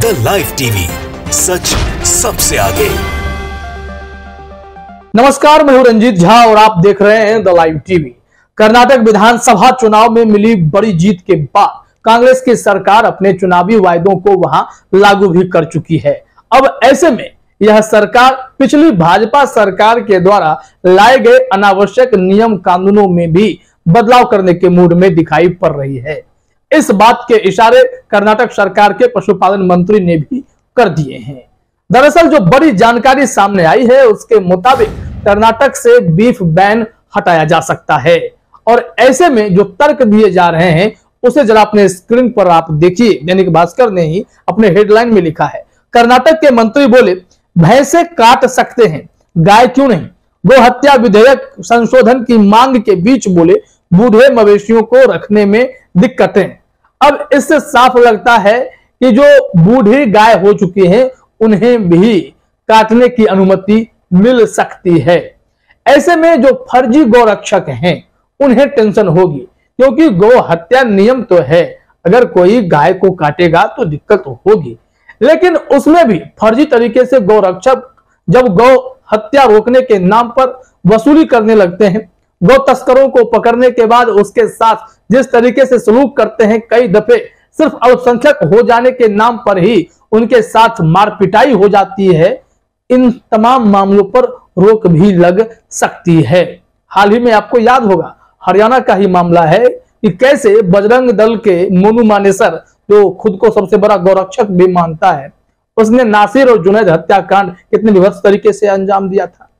The live TV, सच सबसे आगे। नमस्कार, मैं हूं रंजीत झा और आप देख रहे हैं द लाइव टीवी। कर्नाटक विधानसभा चुनाव में मिली बड़ी जीत के बाद कांग्रेस की सरकार अपने चुनावी वायदों को वहां लागू भी कर चुकी है। अब ऐसे में यह सरकार पिछली भाजपा सरकार के द्वारा लाए गए अनावश्यक नियम कानूनों में भी बदलाव करने के मूड में दिखाई पड़ रही है। इस बात के इशारे कर्नाटक सरकार के पशुपालन मंत्री ने भी कर दिए हैं। दरअसल जो बड़ी जानकारी सामने आई है उसके मुताबिक कर्नाटक से बीफ बैन हटाया जा सकता है और ऐसे में जो तर्क दिए जा रहे हैं उसे जरा अपने स्क्रीन पर आप देखिए। दैनिक भास्कर ने ही अपने हेडलाइन में लिखा है, कर्नाटक के मंत्री बोले भैंसे काट सकते हैं, गाय क्यों नहीं। गो हत्या विधेयक संशोधन की मांग के बीच बोले बूढ़े मवेशियों को रखने में दिक्कतें। अब इससे साफ लगता है कि जो बूढ़ी गाय हो चुकी हैं उन्हें भी काटने की अनुमति मिल सकती है। ऐसे में जो फर्जी गौरक्षक हैं उन्हें टेंशन होगी, क्योंकि गौ हत्या नियम तो है, अगर कोई गाय को काटेगा तो दिक्कत होगी, लेकिन उसमें भी फर्जी तरीके से गौरक्षक जब गौ हत्या रोकने के नाम पर वसूली करने लगते हैं, गौ तस्करों को पकड़ने के बाद उसके साथ जिस तरीके से सलूक करते हैं, कई दफे सिर्फ अल्पसंख्यक हो जाने के नाम पर ही उनके साथ मार पिटाई हो जाती है। इन तमाम मामलों पर रोक भी लग सकती है। हाल ही में आपको याद होगा हरियाणा का ही मामला है कि कैसे बजरंग दल के मोनू मानेसर, जो खुद को सबसे बड़ा गौरक्षक भी मानता है, उसने नासिर और जुनैद हत्याकांड कितने विभत्स तरीके से अंजाम दिया था।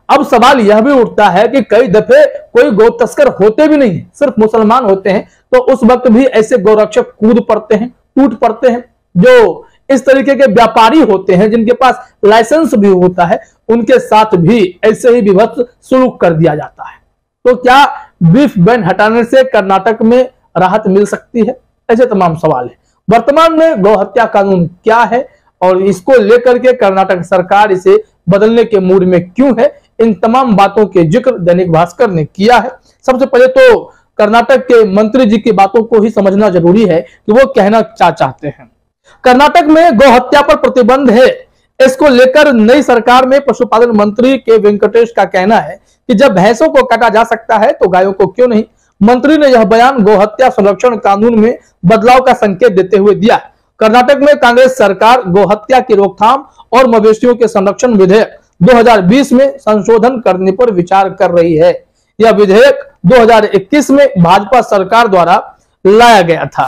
अब सवाल यह भी उठता है कि कई दफे कोई गौ तस्कर होते भी नहीं, सिर्फ मुसलमान होते हैं, तो उस वक्त भी ऐसे गौरक्षक कूद पड़ते हैं, टूट पड़ते हैं। जो इस तरीके के व्यापारी होते हैं जिनके पास लाइसेंस भी होता है, उनके साथ भी ऐसे ही विभत्स सलूक कर दिया जाता है। तो क्या बीफ बैन हटाने से कर्नाटक में राहत मिल सकती है? ऐसे तमाम सवाल है। वर्तमान में गौ हत्या कानून क्या है और इसको लेकर के कर्नाटक सरकार इसे बदलने के मूड में क्यों है, इन तमाम बातों के जिक्र दैनिक भास्कर ने किया है। सबसे पहले तो कर्नाटक के मंत्री जी की बातों को ही समझना जरूरी है कि वो कहना क्या चाहते हैं। कर्नाटक में गौ हत्या पर प्रतिबंध है, इसको लेकर नई सरकार में पशुपालन मंत्री के वेंकटेश का कहना है कि जब भैंसों को काटा जा सकता है तो गायों को क्यों नहीं। मंत्री ने यह बयान गौ हत्या संरक्षण कानून में बदलाव का संकेत देते हुए दिया। कर्नाटक में कांग्रेस सरकार गौ हत्या की रोकथाम और मवेशियों के संरक्षण विधेयक 2020 में संशोधन करने पर विचार कर रही है। यह विधेयक 2021 में भाजपा सरकार द्वारा लाया गया था।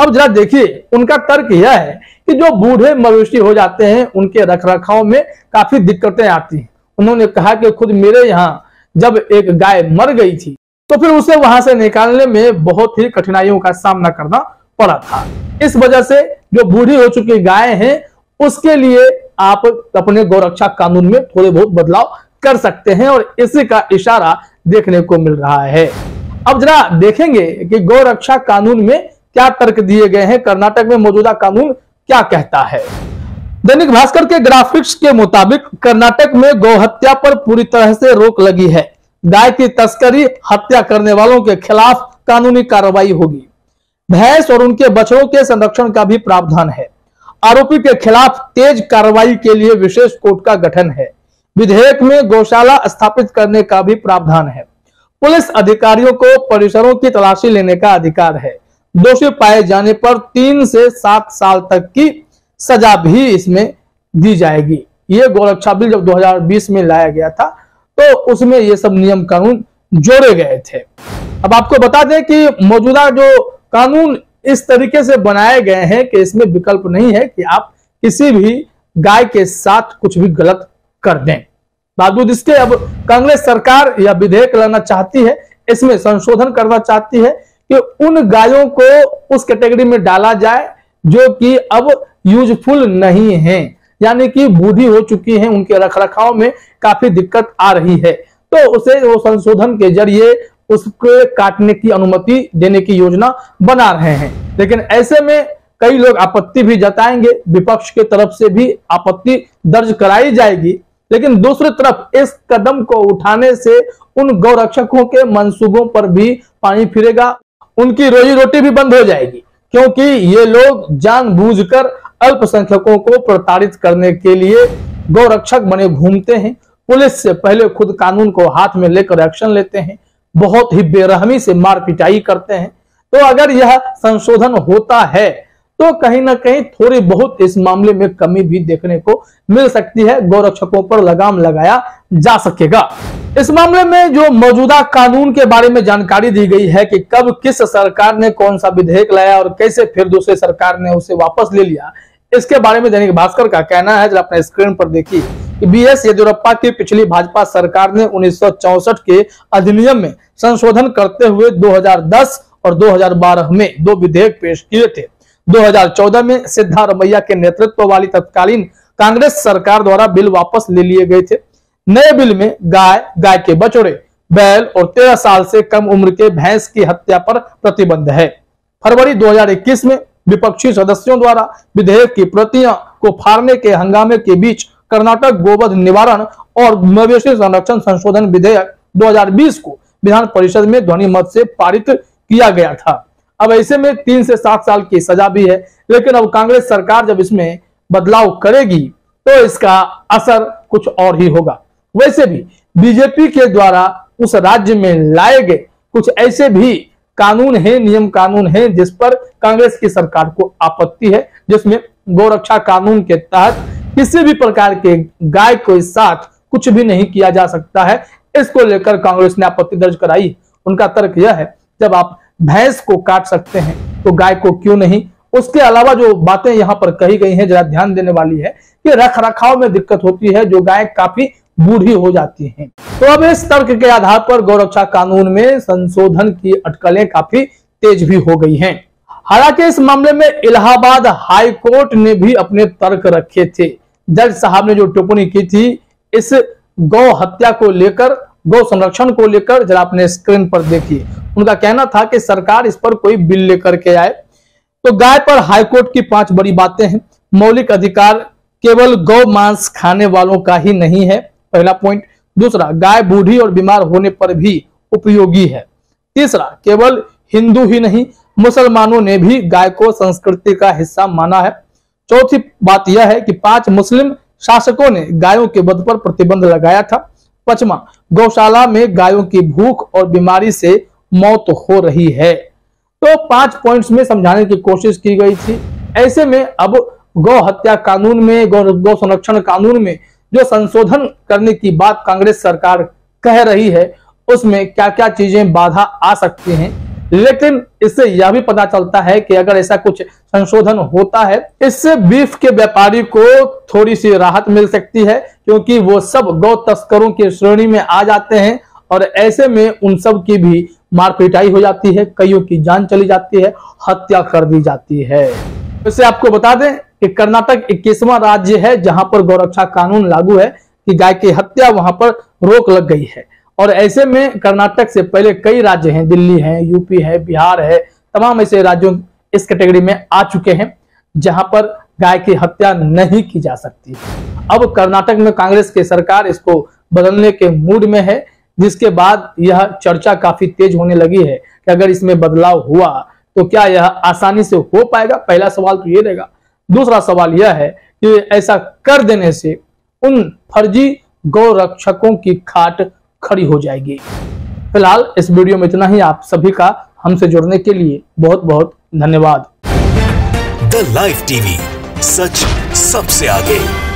अब जरा देखिए, उनका तर्क यह है कि जो बूढ़े मवेशी हो जाते हैं उनके रखरखाव में काफी दिक्कतें आती हैं। उन्होंने कहा कि खुद मेरे यहाँ जब एक गाय मर गई थी तो फिर उसे वहां से निकालने में बहुत ही कठिनाइयों का सामना करना पड़ा था। इस वजह से जो बूढ़ी हो चुकी गाय हैं उसके लिए आप अपने गौरक्षा कानून में थोड़े बहुत बदलाव कर सकते हैं और इसी का इशारा देखने को मिल रहा है। अब जरा देखेंगे कि गौरक्षा कानून में क्या तर्क दिए गए हैं, कर्नाटक में मौजूदा कानून क्या कहता है। दैनिक भास्कर के ग्राफिक्स के मुताबिक कर्नाटक में गौ हत्या पर पूरी तरह से रोक लगी है। गाय की तस्करी, हत्या करने वालों के खिलाफ कानूनी कार्रवाई होगी। भैंस और उनके बछड़ों के संरक्षण का भी प्रावधान है। आरोपी के खिलाफ तेज कार्रवाई के लिए विशेष कोर्ट का गठन है। विधेयक में गौशाला स्थापित करने का भी प्रावधान है। पुलिस अधिकारियों को परिसरों की तलाशी लेने का अधिकार है। दोषी पाए जाने पर 3 से 7 साल तक की सजा भी इसमें दी जाएगी। ये गौरक्षा बिल जब 2020 में लाया गया था तो उसमें ये सब नियम कानून जोड़े गए थे। अब आपको बता दें कि मौजूदा जो कानून इस तरीके से बनाए गए हैं कि इसमें विकल्प नहीं है कि आप किसी भी गाय के साथ कुछ भी गलत कर दें। बावजूद इसके अब कांग्रेस सरकार यह विधेयक लाना चाहती है, इसमें संशोधन करना चाहती है कि उन गायों को उस कैटेगरी में डाला जाए जो कि अब यूजफुल नहीं है, यानी कि बूढ़ी हो चुकी हैं, उनके रखरखाव में काफी दिक्कत आ रही है, तो उसे वो संशोधन के जरिए उसको काटने की अनुमति देने की योजना बना रहे हैं। लेकिन ऐसे में कई लोग आपत्ति भी जताएंगे, विपक्ष की तरफ से भी आपत्ति दर्ज कराई जाएगी। लेकिन दूसरी तरफ इस कदम को उठाने से उन गौरक्षकों के मंसूबों पर भी पानी फिरेगा, उनकी रोजी रोटी भी बंद हो जाएगी, क्योंकि ये लोग जानबूझकर अल्पसंख्यकों को प्रताड़ित करने के लिए गौरक्षक बने घूमते हैं। पुलिस से पहले खुद कानून को हाथ में लेकर एक्शन लेते हैं, बहुत ही बेरहमी से मार पिटाई करते हैं। तो अगर यह संशोधन होता है तो कहीं ना कहीं थोड़ी बहुत इस मामले में कमी भी देखने को मिल सकती है, गौरक्षकों पर लगाम लगाया जा सकेगा। इस मामले में जो मौजूदा कानून के बारे में जानकारी दी गई है कि कब किस सरकार ने कौन सा विधेयक लाया और कैसे फिर दूसरे सरकार ने उसे वापस ले लिया, इसके बारे में दैनिक भास्कर का कहना है, जरा अपने स्क्रीन पर देखिए कि बीएस येदियुरप्पा की पिछली भाजपा सरकार ने 1964 के अधिनियम में संशोधन करते हुए 2010 और 2012 में 2 विधेयक पेश किए थे। 2014 में सिद्धारमैया के नेतृत्व वाली तत्कालीन कांग्रेस सरकार द्वारा बिल वापस ले लिए गए थे। नए बिल में गाय, गाय के बछड़े, बैल और 13 साल से कम उम्र के भैंस की हत्या पर प्रतिबंध है। फरवरी 2021 में विपक्षी सदस्यों द्वारा विधेयक की प्रतियां को फाड़ने के हंगामे के बीच कर्नाटक गोवध निवारण और मवेशी संरक्षण संशोधन विधेयक 2020 को विधान परिषद में ध्वनि मत से पारित किया गया था। अब ऐसे में 3 से 7 साल की सजा भी है, लेकिन अब कांग्रेस सरकार जब इसमें बदलाव करेगी तो इसका असर कुछ और ही होगा। वैसे भी बीजेपी के द्वारा उस राज्य में लाए गए कुछ ऐसे भी कानून है, नियम कानून है जिस पर कांग्रेस की सरकार को आपत्ति है, जिसमें गौरक्षा कानून के तहत किसी भी प्रकार के गाय के साथ कुछ भी नहीं किया जा सकता है। इसको लेकर कांग्रेस ने आपत्ति दर्ज कराई। उनका तर्क यह है, जब आप भैंस को काट सकते हैं तो गाय को क्यों नहीं। उसके अलावा जो बातें यहाँ पर कही गई हैं जरा ध्यान देने वाली है कि रख रखाव में दिक्कत होती है, जो गाय काफी बूढ़ी हो जाती हैं। तो अब इस तर्क के आधार पर गौरक्षा कानून में संशोधन की अटकलें काफी तेज भी हो गई हैं। हालांकि इस मामले में इलाहाबाद हाई कोर्ट ने भी अपने तर्क रखे थे। जज साहब ने जो टिप्पणी की थी इस गौ हत्या को लेकर, गौ संरक्षण को लेकर, जरा अपने स्क्रीन पर देखिए। उनका कहना था कि सरकार इस पर कोई बिल लेकर के आए। तो गाय पर हाईकोर्ट की 5 बड़ी बातें हैं। मौलिक अधिकार केवल गौ मांस खाने वालों का ही नहीं है, पहला पॉइंट। दूसरा, गाय बूढ़ी और बीमार होने पर भी उपयोगी है। तीसरा, केवल हिंदू ही नहीं मुसलमानों ने भी गाय को संस्कृति का हिस्सा माना है। चौथी बात यह है कि 5 मुस्लिम शासकों ने गायों के वध पर प्रतिबंध लगाया था। 5वां, गौशाला में गायों की भूख और बीमारी से मौत हो रही है। तो 5 पॉइंट्स में समझाने की कोशिश की गई थी। ऐसे में अब गौ हत्या कानून में, गौ संरक्षण कानून में जो संशोधन करने की बात कांग्रेस सरकार कह रही है, उसमें क्या क्या चीजें बाधा आ सकती हैं। लेकिन इससे यह भी पता चलता है कि अगर ऐसा कुछ संशोधन होता है, इससे बीफ के व्यापारी को थोड़ी सी राहत मिल सकती है, क्योंकि वो सब गौ तस्करों की श्रेणी में आ जाते हैं और ऐसे में उन सब की भी मार पिटाई हो जाती है, कईयों की जान चली जाती है, हत्या कर दी जाती है। वैसे आपको बता दें कि कर्नाटक 21वां राज्य है जहां पर गौरक्षा कानून लागू है कि गाय की हत्या वहां पर रोक लग गई है। और ऐसे में कर्नाटक से पहले कई राज्य हैं, दिल्ली है, यूपी है, बिहार है, तमाम ऐसे राज्यों इस कैटेगरी में आ चुके हैं जहां पर गाय की हत्या नहीं की जा सकती। अब कर्नाटक में कांग्रेस की सरकार इसको बदलने के मूड में है, जिसके बाद यह चर्चा काफी तेज होने लगी है कि अगर इसमें बदलाव हुआ तो क्या यह आसानी से हो पाएगा। पहला सवाल तो ये रहेगा। दूसरा सवाल यह है कि ऐसा कर देने से उन फर्जी गौ रक्षकों की खाट खड़ी हो जाएगी। फिलहाल इस वीडियो में इतना ही। आप सभी का हमसे जुड़ने के लिए बहुत बहुत धन्यवाद। द लाइव टीवी, सच सबसे आगे।